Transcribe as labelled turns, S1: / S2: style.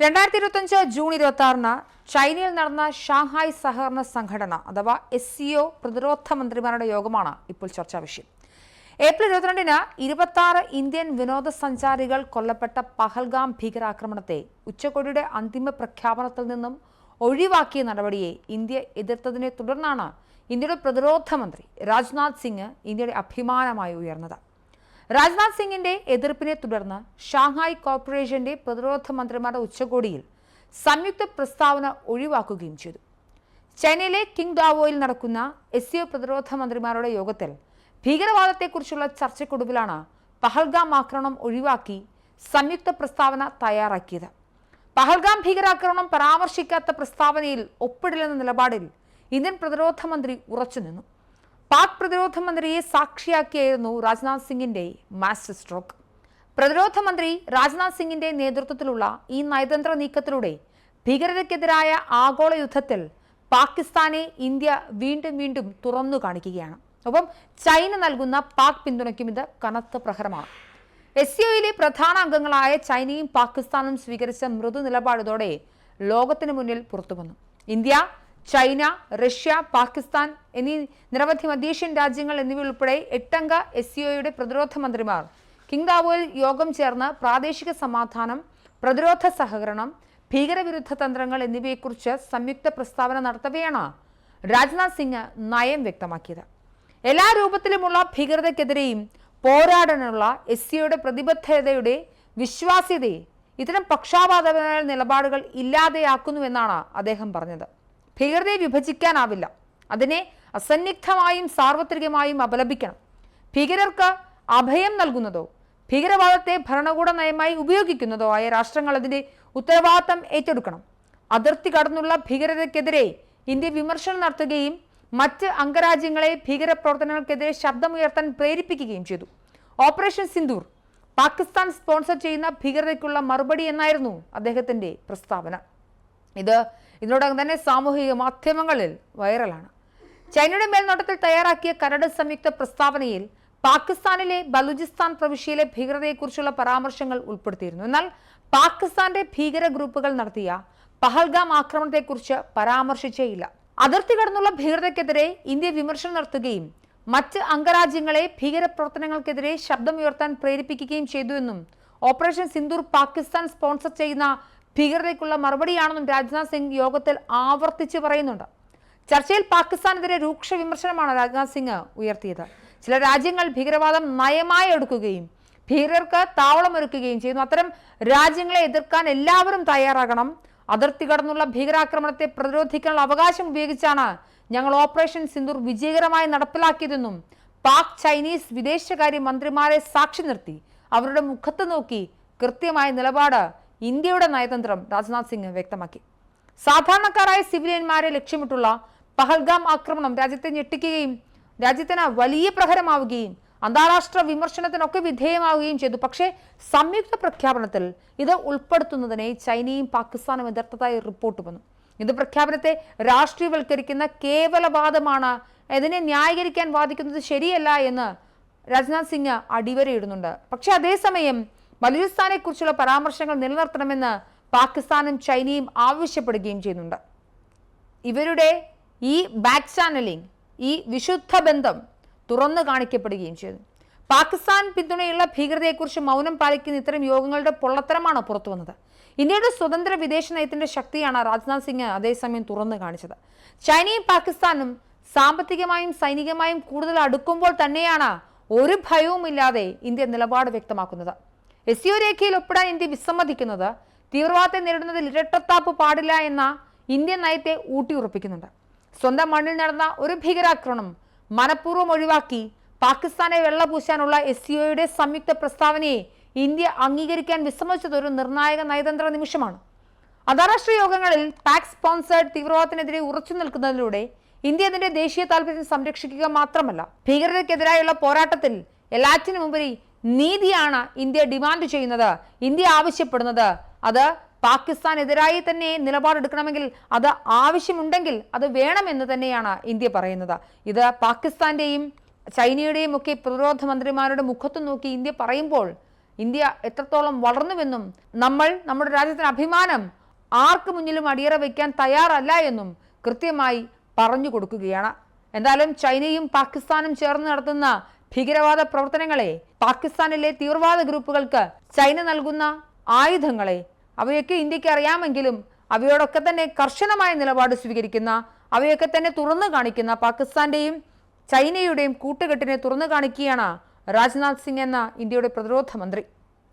S1: 2025 June 26-ന് ചൈനയിൽ നടന്ന Shanghai സഹകരണ സംഘടന അഥവാ SCO പ്രതിരോധ മന്ത്രിമാരുടെ യോഗമാണ് ഇപ്പോൾ ചർച്ചാ വിഷയം. ഏപ്രിൽ 22-ന് 26 ഇന്ത്യൻ വിനോദസഞ്ചാരികൾ കൊല്ലപ്പെട്ട പഹൽഗാം ഭീകരാക്രമണത്തെ ഉച്ചകോടിയുടെ അന്തിമ പ്രഖ്യാപനത്തിൽ നിന്നും ഒഴിവാക്കിയ നടപടിയെ ഇന്ത്യ എതിർത്തതിനെ തുടർന്നാണ് ഇന്ത്യയുടെ പ്രതിരോധ മന്ത്രി രാജ്നാഥ് സിംഗ് ഇന്ത്യയുടെ അഭിമാനമായി ഉയർന്നത്. രാജ്നാഥ് സിംഗിന്റെ എതിർപ്പിനെ തുടർന്ന് ഷാങ്ഹായ് കോർപ്പറേഷന്റെ പ്രതിരോധ മന്ത്രിമാരുടെ ഉച്ചകോടിയിൽ സംയുക്ത പ്രസ്താവന ഒഴിവാക്കുകയും ചെയ്തു. ചൈനയിലെ കിങ്ഡാവോയിൽ നടക്കുന്ന SCO പ്രതിരോധ മന്ത്രിമാരുടെ യോഗത്തിൽ ഭീകരവാദത്തെക്കുറിച്ചുള്ള ചർച്ചയ്ക്കൊടുവിലാണ് പഹൽഗാം ആക്രമണം ഒഴിവാക്കി സംയുക്ത പ്രസ്താവന തയ്യാറാക്കിയത്. പഹൽഗാം ഭീകരാക്രമണം പരാമർശിക്കാത്ത പ്രസ്താവനയിൽ ഒപ്പിടില്ലെന്ന നിലപാടിൽ ഇന്ത്യൻ പ്രതിരോധ മന്ത്രി ഉറച്ചുനിന്നു. പാക് പ്രതിരോധ മന്ത്രിയെ സാക്ഷിയാക്കിയായിരുന്നു രാജ്നാഥ് സിംഗിന്റെ മാസ്റ്റർ സ്ട്രോക്ക്. പ്രതിരോധ മന്ത്രി രാജ്നാഥ് സിംഗിന്റെ നേതൃത്വത്തിലുള്ള ഈ നയതന്ത്ര നീക്കത്തിലൂടെ ഭീകരതയ്ക്കെതിരായ ആഗോള യുദ്ധത്തിൽ പാകിസ്ഥാനെ ഇന്ത്യ വീണ്ടും തുറന്നു കാണിക്കുകയാണ്. ഒപ്പം ചൈന നൽകുന്ന പാക് പിന്തുണയ്ക്കും ഇത് കനത്ത പ്രഹരമാണ്. SCOയിലെ പ്രധാന അംഗങ്ങളായ ചൈനയും പാകിസ്ഥാനും സ്വീകരിച്ച മൃദു നിലപാടോടെ ലോകത്തിന് മുന്നിൽ പുറത്തുവന്നു. ഇന്ത്യ, ചൈന, റഷ്യ, പാകിസ്ഥാൻ എന്നീ നിരവധി മധ്യേഷ്യൻ രാജ്യങ്ങൾ എന്നിവയുൾപ്പെടെ 8 അംഗ SCOയുടെ പ്രതിരോധ മന്ത്രിമാർ കിങ്ഡാവോയിൽ യോഗം ചേർന്ന് പ്രാദേശിക സമാധാനം, പ്രതിരോധ സഹകരണം, ഭീകരവിരുദ്ധ തന്ത്രങ്ങൾ എന്നിവയെക്കുറിച്ച് സംയുക്ത പ്രസ്താവന നടത്തവെയാണ് രാജ്നാഥ് സിംഗ് നയം വ്യക്തമാക്കിയത്. എല്ലാ രൂപത്തിലുമുള്ള ഭീകരതയ്ക്കെതിരെയും പോരാടാനുള്ള SCOയുടെ പ്രതിബദ്ധതയുടെ വിശ്വാസ്യതയെ ഇത്തരം പക്ഷാപാതപരമായ നിലപാടുകൾ ഇല്ലാതെയാക്കുന്നുവെന്നാണ് അദ്ദേഹം പറഞ്ഞത്. ഭീകരതയെ വിഭജിക്കാനാവില്ല, അതിനെ അസന്നിഗ്ധമായും സാർവത്രികമായും അപലപിക്കണം. ഭീകരർക്ക് അഭയം നൽകുന്നതോ ഭീകരവാദത്തെ ഭരണകൂട നയമായി ഉപയോഗിക്കുന്നതോ ആയ രാഷ്ട്രങ്ങൾ അതിന്റെ ഉത്തരവാദിത്തം ഏറ്റെടുക്കണം. അതിർത്തി കടന്നുള്ള ഭീകരതയ്ക്കെതിരെ ഇന്ത്യ വിമർശനം നടത്തുകയും മറ്റ് അംഗരാജ്യങ്ങളെ ഭീകരപ്രവർത്തനങ്ങൾക്കെതിരെ ശബ്ദമുയർത്താൻ പ്രേരിപ്പിക്കുകയും ചെയ്തു. ഓപ്പറേഷൻ സിന്ദൂർ പാകിസ്ഥാൻ സ്പോൺസർ ചെയ്യുന്ന ഭീകരതയ്ക്കുള്ള മറുപടി എന്നായിരുന്നു അദ്ദേഹത്തിന്റെ പ്രസ്താവന. ഇതിനോടകം തന്നെ സാമൂഹിക മാധ്യമങ്ങളിൽ വൈറലാണ്. ചൈനയുടെ മേൽനോട്ടത്തിൽ തയ്യാറാക്കിയ കരട് സംയുക്ത പ്രസ്താവനയിൽ പാകിസ്ഥാനിലെ ബലൂചിസ്ഥാൻ പ്രവിശ്യയിലെ ഭീകരതയെക്കുറിച്ചുള്ള പരാമർശങ്ങൾ ഉൾപ്പെടുത്തിയിരുന്നു. എന്നാൽ പാകിസ്ഥാന്റെ ഭീകര ഗ്രൂപ്പുകൾ നടത്തിയ പഹൽഗാം ആക്രമണത്തെക്കുറിച്ച് പരാമർശിച്ചേയില്ല. അതിർത്തി കടന്നുള്ള ഭീകരതയ്ക്കെതിരെ ഇന്ത്യ വിമർശനം നടത്തുകയും മറ്റ് അംഗരാജ്യങ്ങളെ ഭീകരപ്രവർത്തനങ്ങൾക്കെതിരെ ശബ്ദമുയർത്താൻ പ്രേരിപ്പിക്കുകയും ചെയ്തുവെന്നും ഓപ്പറേഷൻ സിന്ദൂർ പാകിസ്ഥാൻ സ്പോൺസർ ചെയ്യുന്ന ഭീകരതയ്ക്കുള്ള മറുപടിയാണെന്നും രാജ്നാഥ് സിംഗ് യോഗത്തിൽ ആവർത്തിച്ച് പറയുന്നുണ്ട്. ചർച്ചയിൽ പാകിസ്ഥാനെതിരെ രൂക്ഷ വിമർശനമാണ് രാജ്നാഥ് സിംഗ് ഉയർത്തിയത്. ചില രാജ്യങ്ങൾ ഭീകരവാദം നയമായി എടുക്കുകയും ഭീകരർക്ക് താവളമൊരുക്കുകയും ചെയ്യുന്നു. അത്തരം രാജ്യങ്ങളെ എതിർക്കാൻ എല്ലാവരും തയ്യാറാകണം. അതിർത്തി കടന്നുള്ള ഭീകരാക്രമണത്തെ പ്രതിരോധിക്കാനുള്ള അവകാശം ഉപയോഗിച്ചാണ് ഞങ്ങൾ ഓപ്പറേഷൻ സിന്ദൂർ വിജയകരമായി നടപ്പിലാക്കിയതെന്നും പാക് ചൈനീസ് വിദേശകാര്യ മന്ത്രിമാരെ സാക്ഷി നിർത്തി അവരുടെ മുഖത്ത് നോക്കി കൃത്യമായ നിലപാട് ഇന്ത്യയുടെ നയതന്ത്രം രാജ്നാഥ് സിംഗ് വ്യക്തമാക്കി. സാധാരണക്കാരായ സിവിലിയന്മാരെ ലക്ഷ്യമിട്ടുള്ള പഹൽഗാം ആക്രമണം രാജ്യത്തെ ഞെട്ടിക്കുകയും രാജ്യത്തിന് വലിയ പ്രഹരമാവുകയും അന്താരാഷ്ട്ര വിമർശനത്തിനൊക്കെ വിധേയമാവുകയും ചെയ്തു. പക്ഷേ സംയുക്ത പ്രഖ്യാപനത്തിൽ ഇത് ഉൾപ്പെടുത്തുന്നതിനെ ചൈനയും പാകിസ്ഥാനും എതിർത്തതായി റിപ്പോർട്ട് വന്നു. ഇത് പ്രഖ്യാപനത്തെ രാഷ്ട്രീയവൽക്കരിക്കുന്ന കേവലവാദമാണ്, ഇതിനെ ന്യായീകരിക്കാൻ വാദിക്കുന്നത് ശരിയല്ല എന്ന് രാജ്നാഥ് സിംഗ് അടിവരയിടുന്നുണ്ട്. പക്ഷെ അതേസമയം ബലൂചിസ്ഥാനെ കുറിച്ചുള്ള പരാമർശങ്ങൾ നിലനിർത്തണമെന്ന് പാകിസ്ഥാനും ചൈനയും ആവശ്യപ്പെടുകയും ചെയ്യുന്നുണ്ട്. ഇവരുടെ ഈ ബാക്ക് ചാനലിംഗ്, ഈ വിശുദ്ധ ബന്ധം തുറന്നു കാണിക്കപ്പെടുകയും ചെയ്തു. പാകിസ്ഥാൻ പിന്തുണയുള്ള ഭീകരതയെക്കുറിച്ച് മൗനം പാലിക്കുന്ന ഇത്തരം യോഗങ്ങളുടെ പൊള്ളത്തരമാണ് പുറത്തു വന്നത്. ഇന്ത്യയുടെ സ്വതന്ത്ര വിദേശ നയത്തിന്റെ ശക്തിയാണ് രാജ്നാഥ് സിംഗ് അതേസമയം തുറന്നു കാണിച്ചത്. ചൈനയും പാകിസ്ഥാനും സാമ്പത്തികമായും സൈനികമായും കൂടുതൽ അടുക്കുമ്പോൾ തന്നെയാണ് ഒരു ഭയവുമില്ലാതെ ഇന്ത്യ നിലപാട് വ്യക്തമാക്കുന്നത്. SCO രേഖയിൽ ഒപ്പിടാൻ ഇന്ത്യ വിസമ്മതിക്കുന്നത് തീവ്രവാദത്തെ നേരിടുന്നതിൽ ഇരട്ടത്താപ്പ് പാടില്ല എന്ന ഇന്ത്യൻ നയത്തെ ഊട്ടിയുറപ്പിക്കുന്നുണ്ട്. സ്വന്തം മണ്ണിൽ നടന്ന ഒരു ഭീകരാക്രമണം മനഃപൂർവ്വം ഒഴിവാക്കി പാകിസ്ഥാനെ വെള്ളപൂശാനുള്ള SCOയുടെ സംയുക്ത പ്രസ്താവനയെ ഇന്ത്യ അംഗീകരിക്കാൻ വിസമ്മതിച്ചത് ഒരു നിർണായക നയതന്ത്ര നിമിഷമാണ്. അന്താരാഷ്ട്ര യോഗങ്ങളിൽ പാക് സ്പോൺസേഡ് തീവ്രവാദത്തിനെതിരെ ഉറച്ചു നിൽക്കുന്നതിലൂടെ ഇന്ത്യ അതിന്റെ ദേശീയ താൽപര്യം സംരക്ഷിക്കുക മാത്രമല്ല, ഭീകരതയ്ക്കെതിരായുള്ള പോരാട്ടത്തിൽ എല്ലാറ്റിനുമുപരി നീതിയാണ് ഇന്ത്യ ഡിമാൻഡ് ചെയ്യുന്നത്, ഇന്ത്യ ആവശ്യപ്പെടുന്നത്. അത് പാകിസ്ഥാനെതിരായി തന്നെ നിലപാടെടുക്കണമെങ്കിൽ, അത് ആവശ്യമുണ്ടെങ്കിൽ അത് വേണമെന്ന് തന്നെയാണ് ഇന്ത്യ പറയുന്നത്. ഇത് പാകിസ്ഥാന്റെയും ചൈനയുടെയും ഒക്കെ പ്രതിരോധ മന്ത്രിമാരുടെ മുഖത്ത് നോക്കി ഇന്ത്യ പറയുമ്പോൾ ഇന്ത്യ എത്രത്തോളം വളർന്നുവെന്നും നമ്മൾ നമ്മുടെ രാജ്യത്തിന് അഭിമാനം ആർക്ക് മുന്നിലും അടിയറ വയ്ക്കാൻ തയ്യാറല്ല എന്നും കൃത്യമായി പറഞ്ഞു കൊടുക്കുകയാണ്. എന്തായാലും ചൈനയും പാകിസ്ഥാനും ചേർന്ന് നടത്തുന്ന ഭീകരവാദ പ്രവർത്തനങ്ങളെ, പാകിസ്ഥാനിലെ തീവ്രവാദ ഗ്രൂപ്പുകൾക്ക് ചൈന നൽകുന്ന ആയുധങ്ങളെ, അവയൊക്കെ ഇന്ത്യക്ക് അറിയാമെങ്കിലും അവയോടൊക്കെ തന്നെ കർശനമായ നിലപാട് സ്വീകരിക്കുന്ന, അവയൊക്കെ തന്നെ തുറന്നു കാണിക്കുന്ന പാകിസ്ഥാന്റെയും ചൈനയുടെയും കൂട്ടുകെട്ടിനെ തുറന്നു കാണിക്കുകയാണ് രാജ്നാഥ് സിംഗ് എന്ന ഇന്ത്യയുടെ പ്രതിരോധ മന്ത്രി.